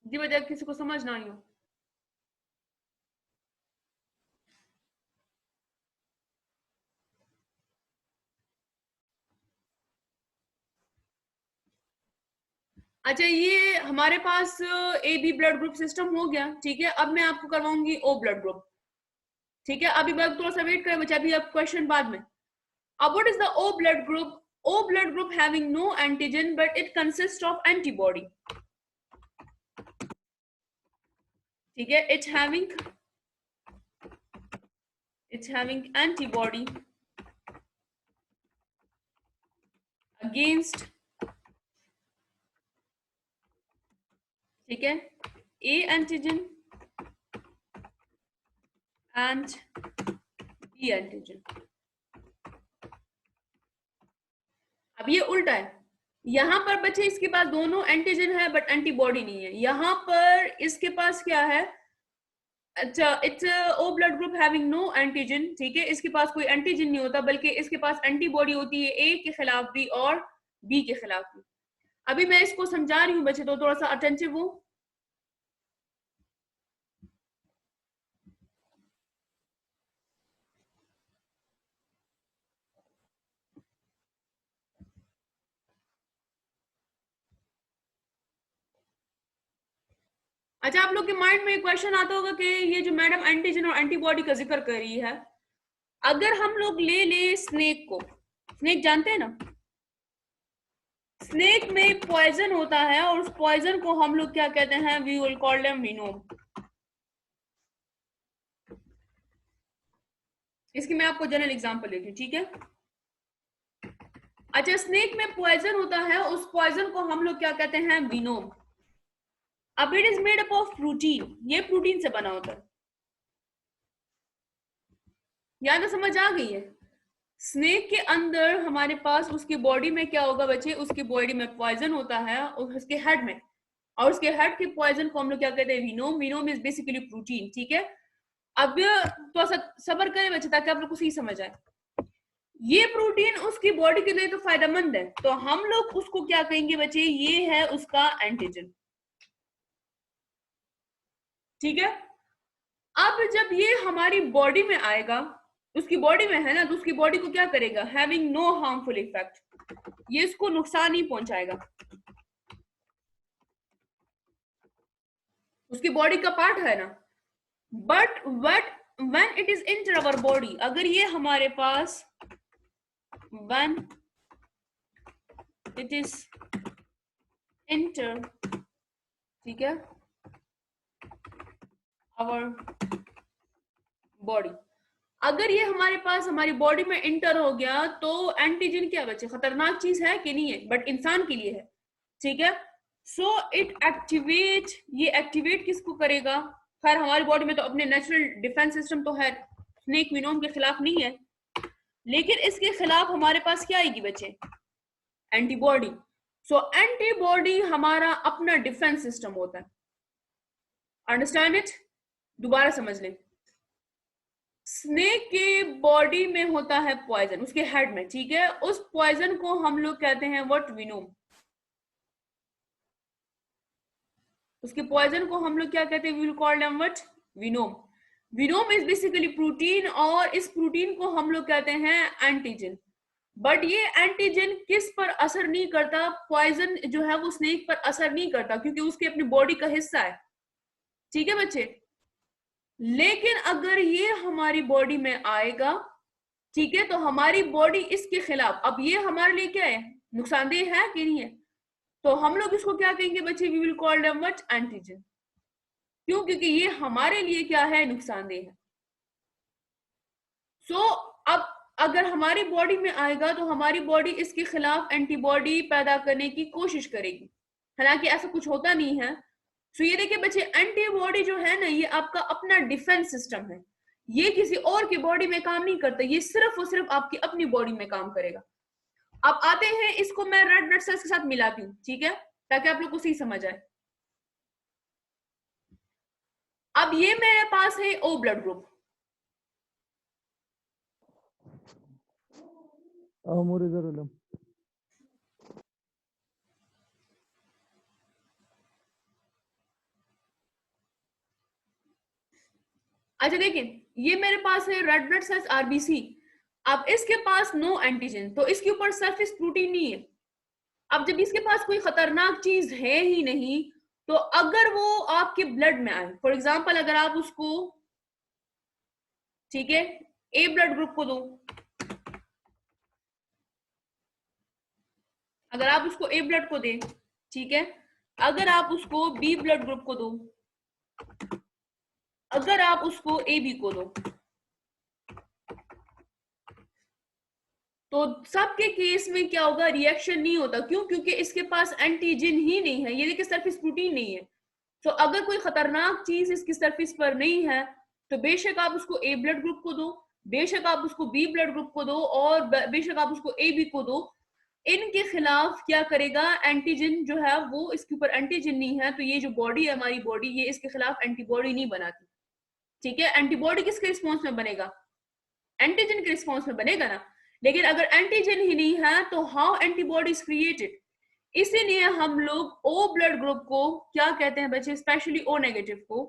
जी वजह किसी को समझ ना आई हो। अच्छा, ये हमारे पास A B blood group system हो गया, ठीक है। अब मैं आपको करवाऊंगी ओ ब्लड ग्रुप, ठीक है। अभी मैं थोड़ा सा वेट करें बच्चे, अभी आप क्वेश्चन बाद में। अब what is the O blood group? O blood group having no antigen but it consist of antibody, ठीक है। it's having antibody against, ठीक है, A antigen and B antigen. अब ये उल्टा है, यहां पर बच्चे इसके पास दोनों एंटीजन है बट एंटीबॉडी नहीं है। यहां पर इसके पास क्या है? अच्छा, it's O blood group having no antigen, ठीक है। इसके पास कोई एंटीजन नहीं होता बल्कि इसके पास एंटीबॉडी होती है ए के खिलाफ भी और बी के खिलाफ भी। अभी मैं इसको समझा रही हूँ बच्चे, तो थोड़ा सा अटेंटिव हो। अच्छा, आप लोग के माइंड में क्वेश्चन आता होगा कि ये जो मैडम एंटीजन और एंटीबॉडी का जिक्र कर रही है, अगर हम लोग ले ले स्नेक को, स्नेक जानते हैं ना, स्नेक में पॉइजन होता है और उस पॉइजन को हम लोग क्या कहते हैं? We will call them venom. इसकी मैं आपको जनरल एग्जांपल देती हूँ, ठीक है। अच्छा, स्नेक में पॉइजन होता है, उस पॉइजन को हम लोग क्या कहते हैं? विनोम। अब it is made up of protein, ये प्रोटीन से बना होता है। या तो समझ आ गई है? स्नेक के अंदर हमारे पास उसकी बॉडी में क्या होगा बच्चे? उसकी बॉडी में पॉइजन होता है और उसके हेड में, और उसके हेड के पॉइजन को हम लोग क्या कहते हैं? Venom. Venom is basically protein, ठीक है। अब थोड़ा सा सबर करें बच्चे ताकि आप लोग को सही समझ आए। ये प्रोटीन उसकी बॉडी के लिए तो फायदेमंद है, तो हम लोग उसको क्या कहेंगे बच्चे? ये है उसका एंटीजन, ठीक है। अब जब ये हमारी बॉडी में आएगा, उसकी बॉडी में है ना, तो उसकी बॉडी को क्या करेगा? हैविंग नो हार्मफुल इफेक्ट, ये इसको नुकसान नहीं पहुंचाएगा, उसकी बॉडी का पार्ट है ना। But when it is inter our body, अगर ये हमारे पास व्हेन इट इज इंटर, ठीक है, आवर बॉडी, अगर ये हमारे पास हमारी बॉडी में इंटर हो गया तो एंटीजन क्या बच्चे? खतरनाक चीज है कि नहीं है? बट इंसान के लिए है, ठीक है। सो इट एक्टिवेट, ये एक्टिवेट किसको करेगा? खैर हमारी बॉडी में तो अपने नेचुरल डिफेंस सिस्टम तो है, स्नेक विनोम के खिलाफ नहीं है, लेकिन इसके खिलाफ हमारे पास क्या आएगी बच्चे? एंटीबॉडी। सो एंटीबॉडी हमारा अपना डिफेंस सिस्टम होता है। Understand it? दोबारा समझ लें। स्नेक के बॉडी में होता है पॉइजन, उसके हेड में, ठीक है। उस पॉइजन को हम लोग कहते हैं व्हाट? विनोम। उसके पॉइजन को हम लोग क्या कहते हैं? We will call them what? Venom. Venom is basically protein, और इस प्रोटीन को हम लोग कहते हैं एंटीजन। बट ये एंटीजन किस पर असर नहीं करता? पॉइजन जो है वो स्नेक पर असर नहीं करता, क्योंकि उसके अपनी बॉडी का हिस्सा है, ठीक है बच्चे। लेकिन अगर ये हमारी बॉडी में आएगा, ठीक है, तो हमारी बॉडी इसके खिलाफ, अब ये हमारे लिए क्या है? नुकसानदेह है कि नहीं है? तो हम लोग इसको क्या कहेंगे बच्चे? We will call them what? Antigen. क्यों? क्योंकि ये हमारे लिए क्या है? नुकसानदेह है। सो अब अगर हमारी बॉडी में आएगा तो हमारी बॉडी इसके खिलाफ एंटीबॉडी पैदा करने की कोशिश करेगी, हालांकि ऐसा कुछ होता नहीं है। सो ये देखिए बच्चे, एंटीबॉडी जो है ना, ये आपका अपना डिफेंस सिस्टम है, ये किसी और की बॉडी में काम नहीं करता, ये सिर्फ और सिर्फ आपकी अपनी बॉडी में काम करेगा। अब आते हैं, इसको मैं रेड ब्लड सेल्स के साथ मिलाती हूँ, ठीक है, ताकि आप लोग को सही समझ आए। अब ये मेरे पास है ओ ब्लड ग्रुप, अच्छा देखिए, ये मेरे पास है रेड ब्लड सेल्स आरबीसी। अब इसके पास नो एंटीजन, तो इसके ऊपर सरफेस प्रोटीन नहीं है। अब जब इसके पास कोई खतरनाक चीज है ही नहीं, तो अगर वो आपके ब्लड में आए, फॉर एग्जाम्पल अगर आप उसको, ठीक है, ए ब्लड ग्रुप को दो, अगर आप उसको ए ब्लड को दें, ठीक है, अगर आप उसको बी ब्लड ग्रुप को दो, अगर आप उसको ए बी को दो, तो सबके केस में क्या होगा, रिएक्शन नहीं होता। क्यों? क्योंकि इसके पास एंटीजन ही नहीं है, ये देखिए सरफेस प्रोटीन नहीं है। तो अगर कोई खतरनाक चीज इसकी सरफेस पर नहीं है, तो बेशक आप उसको ए ब्लड ग्रुप को दो, बेशक आप उसको बी ब्लड ग्रुप को दो, और बेशक आप उसको ए बी को दो, इनके खिलाफ क्या करेगा, एंटीजन जो है वो, इसके ऊपर एंटीजन नहीं है, तो ये जो बॉडी है हमारी बॉडी, ये इसके खिलाफ एंटीबॉडी नहीं बनाती। ठीक है, एंटीबॉडी किसके रिस्पॉन्स में बनेगा, एंटीजन के रिस्पॉन्स में बनेगा ना। लेकिन अगर एंटीजन ही नहीं है, तो हाउ एंटीबॉडी इज क्रिएटेड। इसीलिए हम लोग ओ ब्लड ग्रुप को क्या कहते हैं बच्चे, स्पेशली ओ नेगेटिव को,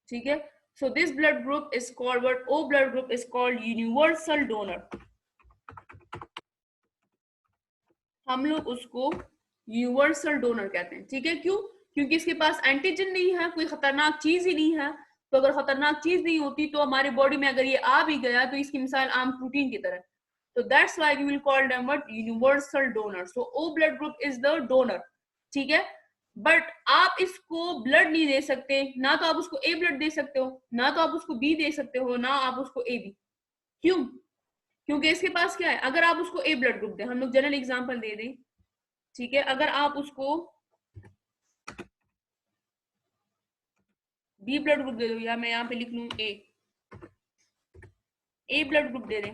ठीक है। So this blood group is called what, O blood group is called universal donor. हम लोग उसको यूनिवर्सल डोनर कहते हैं, ठीक है। क्यों? क्योंकि इसके पास एंटीजन नहीं है, कोई खतरनाक चीज ही नहीं है। तो अगर खतरनाक चीज नहीं होती, तो हमारे बॉडी में अगर ये आ भी गया, तो इसकी मिसाल आम प्रोटीन की तरह। तो that's why we will call them what, universal donor. So O blood group is the donor, ठीक है। बट आप इसको ब्लड नहीं दे सकते, ना तो आप उसको ए ब्लड दे सकते हो, ना तो आप उसको बी दे सकते हो, ना आप उसको ए बी। क्यों? क्योंकि इसके पास क्या है, अगर आप उसको ए ब्लड ग्रुप दें, हम लोग जनरल एग्जांपल दे दें, ठीक है, अगर आप उसको बी ब्लड ग्रुप दे दो, या मैं यहाँ पे लिख लूं ए ब्लड ग्रुप दे दें,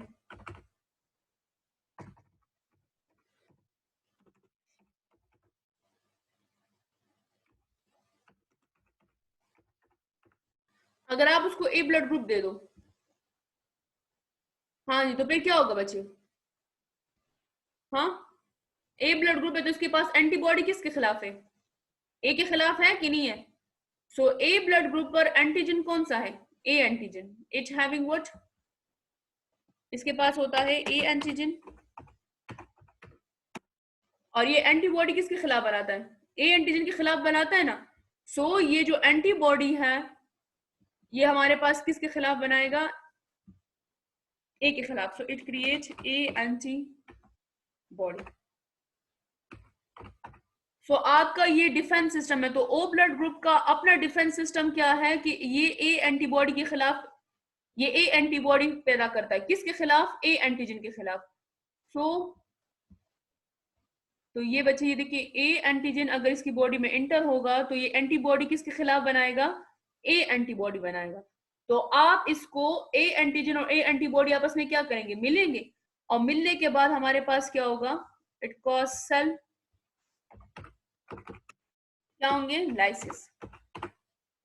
अगर आप उसको ए ब्लड ग्रुप दे दो, हाँ जी, तो फिर क्या होगा बच्चे, हाँ, ए ब्लड ग्रुप है, तो इसके पास एंटीबॉडी किसके खिलाफ है, ए के खिलाफ है कि नहीं है। सो ए ब्लड ग्रुप पर एंटीजन कौन सा है, A antigen, it having what, इसके पास होता है ए एंटीजन, और ये एंटीबॉडी किसके खिलाफ बनाता है, ए एंटीजन के खिलाफ बनाता है ना। सो ये जो एंटीबॉडी है, ये हमारे पास किसके खिलाफ बनाएगा, ए के खिलाफ। So it creates a antibody. So आपका ये डिफेंस सिस्टम है। तो ओ ब्लड ग्रुप का अपना डिफेंस सिस्टम क्या है कि ये ए एंटीबॉडी के खिलाफ, ये ए एंटीबॉडी पैदा करता है, किसके खिलाफ, ए एंटीजन के खिलाफ। सो तो ये बच्चे, ये देखिए, ए एंटीजन अगर इसकी बॉडी में इंटर होगा, तो ये एंटीबॉडी किसके खिलाफ बनाएगा, ए एंटीबॉडी बनाएगा। तो आप इसको ए एंटीजन और ए एंटीबॉडी आपस में क्या करेंगे, मिलेंगे, और मिलने के बाद हमारे पास क्या होगा, इट कॉज सेल, क्या होंगे, लाइसिस।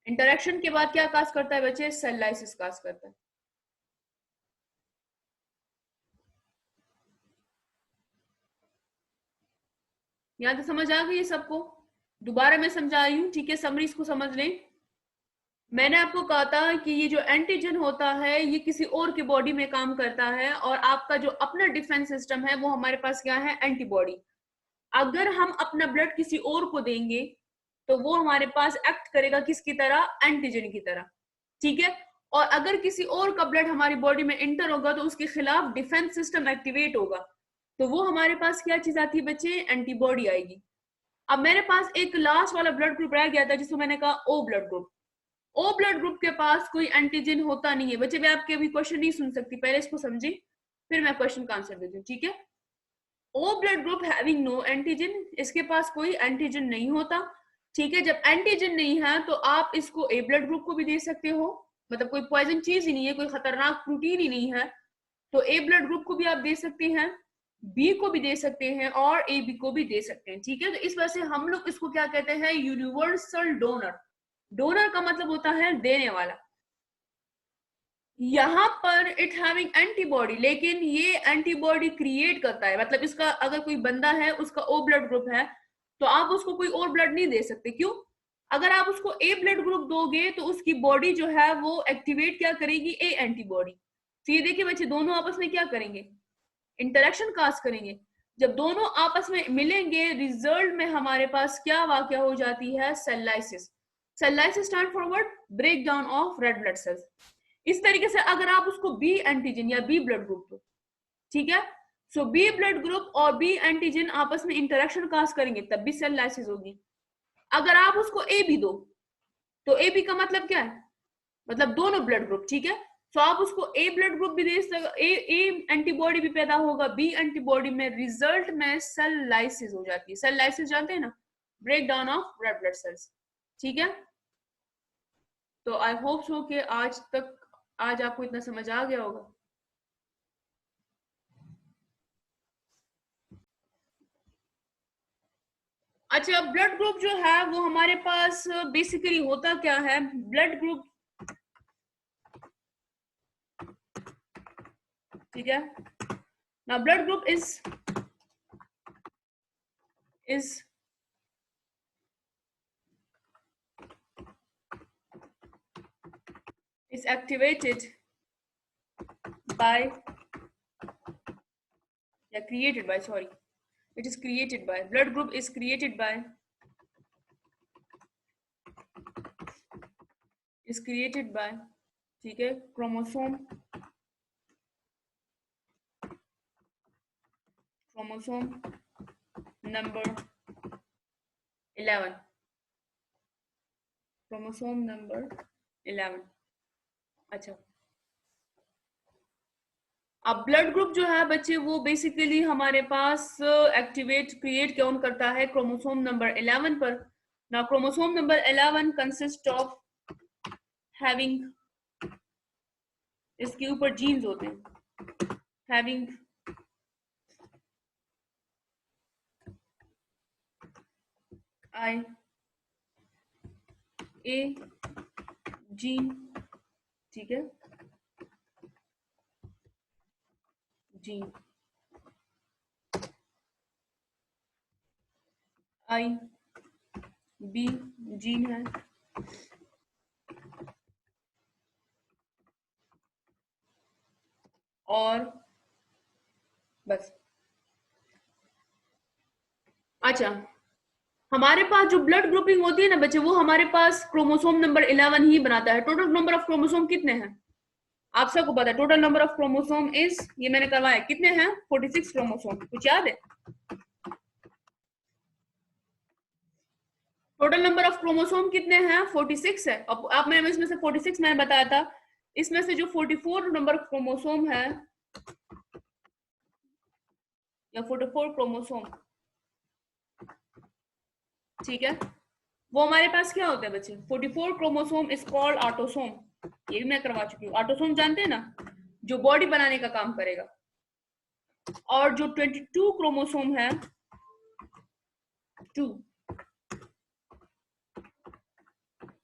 इंटरेक्शन के बाद क्या काज करता है बच्चे, सेल लाइसिस काज करता है। यहाँ तो समझ आ गई है सबको, दोबारा मैं समझा रही हूँ, ठीक है, समरीज को समझ लें। मैंने आपको कहा था कि ये जो एंटीजन होता है, ये किसी और के बॉडी में काम करता है, और आपका जो अपना डिफेंस सिस्टम है, वो हमारे पास क्या है, एंटीबॉडी। अगर हम अपना ब्लड किसी और को देंगे, तो वो हमारे पास एक्ट करेगा किसकी तरह, एंटीजन की तरह, ठीक है। और अगर किसी और का ब्लड हमारी बॉडी में इंटर होगा, तो उसके खिलाफ डिफेंस सिस्टम एक्टिवेट होगा, तो वो हमारे पास क्या चीज आती है बच्चे, एंटीबॉडी आएगी। अब मेरे पास एक लास्ट वाला ब्लड ग्रुप रह गया था, जिसको मैंने कहा O blood group. O blood group के पास कोई एंटीजन होता नहीं है बच्चे। मैं आपके अभी क्वेश्चन नहीं सुन सकती, पहले इसको समझे, फिर मैं क्वेश्चन का आंसर देती हूँ, ठीक है। O blood group having no antigen, इसके पास कोई एंटीजन नहीं होता, ठीक है। जब एंटीजन नहीं है, तो आप इसको ए ब्लड ग्रुप को भी दे सकते हो, मतलब कोई पॉइजन चीज ही नहीं है, कोई खतरनाक प्रोटीन ही नहीं है, तो ए ब्लड ग्रुप को भी आप दे सकते हैं, बी को भी दे सकते हैं, और ए बी को भी दे सकते हैं, ठीक है। तो इस वजह से हम लोग इसको क्या कहते हैं, यूनिवर्सल डोनर। डोनर का मतलब होता है देने वाला। यहाँ पर इट हैविंग एंटीबॉडी, लेकिन ये एंटीबॉडी क्रिएट करता है, मतलब इसका अगर कोई बंदा है, उसका ओ ब्लड ग्रुप है, तो आप उसको कोई और ब्लड नहीं दे सकते। क्यों? अगर आप उसको ए ब्लड ग्रुप दोगे तो उसकी बॉडी जो है वो एक्टिवेट क्या करेगी, ए एंटीबॉडी। तो ये देखिए बच्चे, दोनों आपस में क्या करेंगे, इंटरेक्शन कास्ट करेंगे। जब दोनों आपस में मिलेंगे, रिजल्ट में हमारे पास क्या वाकया हो जाती है, cell lysis. Cell lysis stand for what, break down of red blood cells. इस तरीके से अगर आप उसको बी एंटीजन या बी ब्लड ग्रुप दो, ठीक है, सो बी ब्लड ग्रुप और बी एंटीजन आपस में इंटरेक्शन कास्ट करेंगे, तब भी सेल लाइसिस होगी। अगर आप उसको ए भी दो, तो ए बी का मतलब क्या है, मतलब दोनों ब्लड ग्रुप, ठीक है। तो आप उसको ए ब्लड ग्रुप भी दे सकते, ए एंटीबॉडी भी पैदा होगा बी एंटीबॉडी में, रिजल्ट में सेल लाइसिस हो जाती है। सेल लाइसिस जानते हैं ना, break down of red blood cells, ठीक है। तो आई होप सो कि आज आपको इतना समझ आ गया होगा। अच्छा, ब्लड ग्रुप जो है वो हमारे पास बेसिकली होता क्या है, ब्लड ग्रुप, ठीक है ना, blood group is activated by, या created by, sorry, it is created by, blood group is created by, ठीक है, क्रोमोसोम नंबर 11, क्रोमोसोम नंबर 11। अच्छा, अब ब्लड ग्रुप जो है बच्चे वो बेसिकली हमारे पास क्रिएट कौन करता है, क्रोमोसोम नंबर 11 पर। ना chromosome number 11 consist of having, इसके ऊपर जीन्स होते हैं, हैविंग आई ए जीन, ठीक है, जीन आई बी जीन है, और बस। अच्छा, हमारे पास जो ब्लड ग्रुपिंग होती है ना बच्चे, वो हमारे पास क्रोमोसोम नंबर 11 ही बनाता है। टोटल नंबर ऑफ क्रोमोसोम कितने हैं आप सबको पता है, total number of chromosome is, ये मैंने करवाया, कितने हैं, 46 क्रोमोसोम, कुछ याद है? टोटल नंबर ऑफ क्रोमोसोम कितने हैं, 46 है। अब आप मैंने इसमें से 46 मैंने बताया था, इसमें से जो 44 नंबर क्रोमोसोम है, या 44 क्रोमोसोम, ठीक है, वो हमारे पास क्या होते हैं बच्चे, 44 क्रोमोसोम इज कॉल्ड ऑटोसोम। ये भी मैं करवा चुकी हूँ। ऑटोसोम जानते हैं ना, जो बॉडी बनाने का काम करेगा। और जो 22 क्रोमोसोम है, 2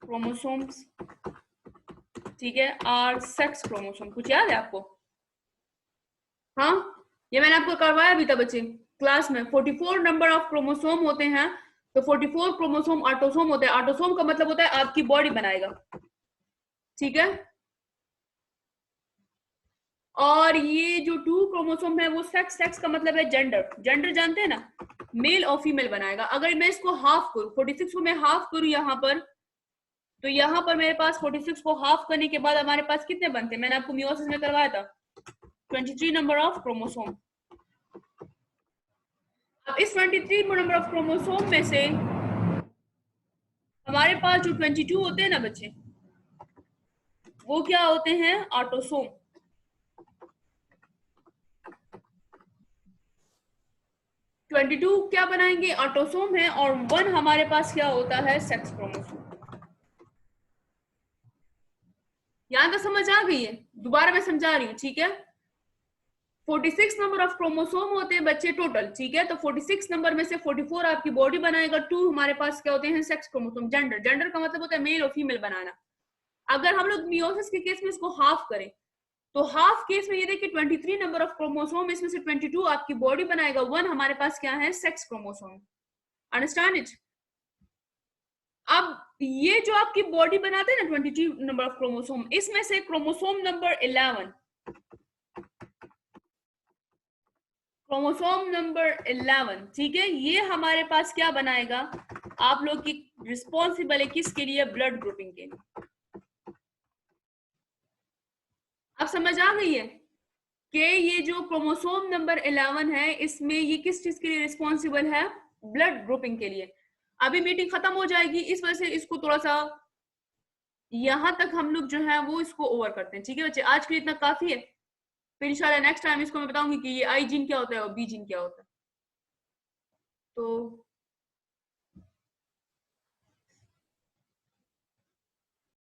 क्रोमोसोम्स, ठीक है, आर सेक्स क्रोमोसोम। कुछ याद है आपको? हाँ, ये मैंने आपको करवाया भी था बच्चे क्लास में। 44 नंबर ऑफ क्रोमोसोम होते हैं, तो 44 क्रोमोसोम ऑटोसोम होते हैं। ऑटोसोम का मतलब होता है आपकी बॉडी बनाएगा, ठीक है। और ये जो 2 क्रोमोसोम है वो सेक्स का मतलब है जेंडर। जेंडर जानते हैं ना, मेल और फीमेल बनाएगा। अगर मैं इसको हाफ करूं, 46 को मैं हाफ करूं यहाँ पर, तो यहाँ पर मेरे पास 46 को हाफ करने के बाद हमारे पास कितने बनते हैं, मैंने आपको मियोसिस में करवाया था, 23 नंबर ऑफ क्रोमोसोम। अब इस 23 नंबर ऑफ क्रोमोसोम में से हमारे पास जो 22 होते हैं ना बच्चे, वो क्या होते हैं, ऑटोसोम। 22 क्या बनाएंगे, ऑटोसोम है, और 1 हमारे पास क्या होता है, सेक्स क्रोमोसोम। यहां तक समझ आ गई है? दोबारा मैं समझा रही हूँ, ठीक है। 46 नंबर ऑफ क्रोमोसोम होते हैं बच्चे टोटल, ठीक है। तो 46 नंबर में से 44 आपकी बॉडी बनाएगा, 2 हमारे पास क्या होते हैं, सेक्स क्रोमोसोम। जेंडर, जेंडर का मतलब होता है मेल और फीमेल बनाना। अगर हम लोग मियोसिस के केस में इसको हाफ करें, तो हाफ केस में ये देखिए 23 नंबर ऑफ क्रोमोसोम, इसमें से 22 आपकी बॉडी बनाएगा, 1 हमारे पास क्या है, सेक्स क्रोमोसोम। Understand it? अब ये जो आपकी बॉडी बनाते हैं ना 22 नंबर ऑफ क्रोमोसोम, इसमें से क्रोमोसोम नंबर 11, क्रोमोसोम नंबर 11, ठीक है, ये हमारे पास क्या बनाएगा, आप लोग की रिस्पॉन्सिबल है किसके लिए, ब्लड ग्रुपिंग के लिए। अब समझ आ गई है कि ये जो क्रोमोसोम नंबर 11 है, इसमें ये किस चीज के लिए रिस्पॉन्सिबल है, ब्लड ग्रुपिंग के लिए। अभी मीटिंग खत्म हो जाएगी, इस वजह से इसको थोड़ा सा यहां तक हम लोग जो है वो इसको ओवर करते हैं, ठीक है बच्चे, आज के लिए इतना काफी है। फिर इंशाल्लाह नेक्स्ट टाइम इसको मैं बताऊंगी कि ये आई जीन क्या होता है और बी जीन क्या होता है। तो